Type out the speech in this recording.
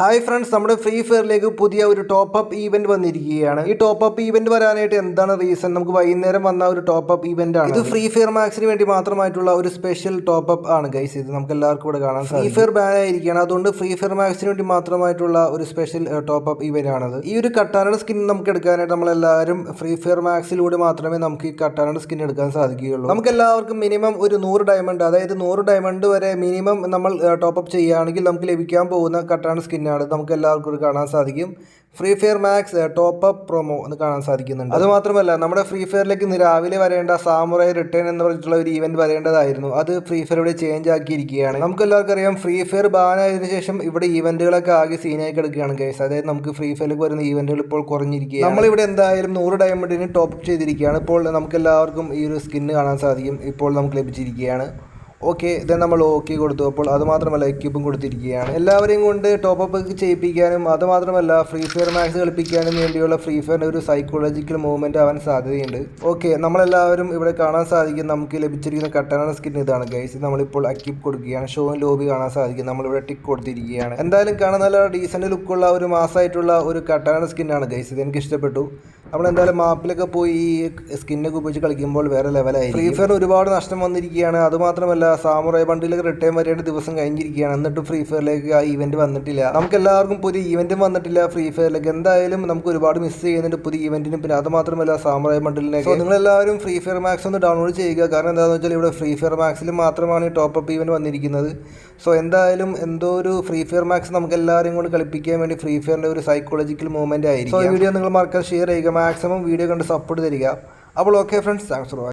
Hi friends, നമ്മുടെ free ഫയറിലേക്ക് പുതിയ ഒരു ടോപ്പ് അപ്പ് ഈവന്റ് വന്നിരിക്കുകയാണ്. ഈ ടോപ്പ് അപ്പ് ഈവന്റ് വരാനായിട്ട് എന്താണ് റീസൺ? നമുക്ക് വൈകുന്നേരം വന്ന ഒരു ടോപ്പ് അപ്പ് ഈവന്റ് ആണ്. ഇത് ഫ്രീ ഫയർ മാക്സിന് വേണ്ടി മാത്രമായിട്ടുള്ള ഒരു സ്പെഷ്യൽ ടോപ്പ് അപ്പ് ആണ് ഗൈസ്. ഇത് നമുക്ക് എല്ലാവർക്കും ഇവിടെ കാണാൻ സാധിക്കും. ഫ്രീ ഫയർ ബാൻ ആയിരിക്കുകയാണ്, അതുകൊണ്ട് ഫ്രീ ഫയർ മാക്സിന് വേണ്ടി മാത്രമായിട്ടുള്ള ഒരു സ്പെഷ്യൽ ടോപ്പ് അപ്പ് ഈവന്റ് ആണത്. ഈ ഒരു കട്ടാനയുടെ സ്കിൻ നമുക്ക് എടുക്കാനായിട്ട് നമ്മളെല്ലാവരും ഫ്രീ ഫയർ മാക്സിലൂടെ മാത്രമേ നമുക്ക് ഈ കട്ടാനയുടെ സ്കിൻ എടുക്കാൻ സാധിക്കുകയുള്ളൂ. നമുക്ക് എല്ലാവർക്കും മിനിമം ഒരു 100 ഡയമണ്ട്, അതായത് 100 ഡയമണ്ട് വരെ മിനിമം നമ്മൾ ടോപ്പ് അപ്പ് ചെയ്യുകയാണെങ്കിൽ നമുക്ക് ലഭിക്കാൻ പോകുന്ന കട്ടാനയുടെ സ്കിൻ നമുക്ക് എല്ലാവർക്കും കാണാൻ സാധിക്കും. Free Fire Max top up promo എന്ന് കാണാൻ സാധിക്കുന്നുണ്ട്. അതുമാത്രമല്ല, നമ്മുടെ ഫ്രീ ഫയറിലേക്ക് ഇന്ന് രാവിലെ വരേണ്ട സാമുറായി റിട്ടേൺ എന്ന് പറഞ്ഞിട്ടുള്ള ഒരു ഈവന്റ് വരേണ്ടതായിരുന്നു. അത് ഫ്രീ ഫയർ ഇവിടെ ചേഞ്ച് ആക്കിയിരിക്കുകയാണ്. നമുക്ക് എല്ലാവർക്കും അറിയാം, ഫ്രീ ഫയർ ബാൻ ആയതിനു ശേഷം ഇവിടെ ഈവന്റുകളൊക്കെ ആകെ സീനായി കിടക്കുകയാണ് ഗൈസ്. അതായത് നമുക്ക് ഫ്രീ ഫയറിലേക്ക് വരുന്ന ഈവന്റുകൾ ഇപ്പോൾ കുറഞ്ഞിരിക്കുകയാണ്. നമ്മളിവിടെ എന്തായാലും 100 ഡയമണ്ടിന് ടോപ്പ് അപ്പ് ചെയ്തിരിക്കുകയാണ്. ഇപ്പോൾ നമുക്ക് എല്ലാവർക്കും ഈ ഒരു സ്കിന്ന് കാണാൻ സാധിക്കും. ഇപ്പോൾ നമുക്ക് ലഭിച്ചിരിക്കുകയാണ്. ഓക്കെ, ഇത് നമ്മൾ ഓക്കെ കൊടുത്തു. അപ്പോൾ അതുമാത്രമല്ല, എക്യൂപ്പും കൊടുത്തിരിക്കുകയാണ്. എല്ലാവരെയും കൊണ്ട് ടോപ്പ് അപ്പ് ചെയ്യിപ്പിക്കാനും അതുമാത്രമല്ല ഫ്രീ ഫയർ മാക്സ് കളിപ്പിക്കാനും വേണ്ടിയുള്ള ഫ്രീ ഫയറിൻ്റെ ഒരു സൈക്കോളജിക്കൽ മൂവ്മെൻറ്റ് ആവാൻ സാധ്യതയുണ്ട്. ഓക്കെ, നമ്മളെല്ലാവരും ഇവിടെ കാണാൻ സാധിക്കും. നമുക്ക് ലഭിച്ചിരിക്കുന്ന കട്ടാന സ്കിൻ ഇതാണ് ഗൈസ്. നമ്മളിപ്പോൾ അക്യൂപ്പ് കൊടുക്കുകയാണ്. ഷോ ആൻഡ് ലോബി കാണാൻ സാധിക്കും. നമ്മളിവിടെ ടിക്ക് കൊടുത്തിരിക്കുകയാണ്. എന്തായാലും കാണാൻ നല്ല ഡീസൻറ്റ് ലുക്കുള്ള ഒരു മാസമായിട്ടുള്ള ഒരു കട്ടാന സ്കിന്നാണ് ഗൈസ്. ഇത് എനിക്ക് ഇഷ്ടപ്പെട്ടു. നമ്മളെന്തായാലും മാപ്പിലൊക്കെ പോയി ഈ സ്കിന്നൊക്കെ ഉപയോഗിച്ച് കളിക്കുമ്പോൾ വേറെ ലെവലായി. ഫ്രീ ഫയർ ഒരുപാട് നഷ്ടം വന്നിരിക്കുകയാണ്. അതുമാത്രമല്ല, സാമുറായി ബണ്ടിലേക്ക് റിട്ടേൺ വരേണ്ട ദിവസം കഴിഞ്ഞിരിക്കുകയാണ്. എന്നിട്ടും ഫ്രീ ഫയറിലേക്ക് ആ ഈവന്റ് വന്നിട്ടില്ല. നമുക്ക് എല്ലാവർക്കും പുതിയ ഈവന്റും വന്നിട്ടില്ല ഫ്രീ ഫയറിലേക്ക്. എന്തായാലും നമുക്ക് ഒരുപാട് മിസ് ചെയ്യുന്നുണ്ട് പുതിയ ഈവന്റിനും. പിന്നെ അതുമാത്രമല്ല, സാമുറായി ബണ്ടിലിനൊക്കെ. നിങ്ങളെല്ലാവരും ഫ്രീ ഫയർ മാക്സ് ഒന്ന് ഡൗൺലോഡ് ചെയ്യുക. കാരണം എന്താണെന്ന് വെച്ചാൽ ഇവിടെ ഫ്രീ ഫയർ മാക്സിൽ മാത്രമാണ് ഈ ടോപ്പ് അപ്പ് ഈവന്റ് വന്നിരിക്കുന്നത്. സോ എന്തായാലും എന്തോ ഒരു ഫ്രീ ഫയർ മാക്സ് നമുക്ക് എല്ലാവരും കൊണ്ട് കളിപ്പിക്കാൻ വേണ്ടി ഫ്രീ ഫയറിൻ്റെ ഒരു സൈക്കോളജിക്കൽ മൂവ്മെന്റ് ആയിരിക്കും. സോ ഈ വീഡിയോ നിങ്ങൾ മറക്കാതെ ഷെയർ ചെയ്യുക. മാക്സിമം വീഡിയോ കണ്ട് സപ്പോർട്ട് തരിക. അപ്പോൾ okay friends, thanks for watching.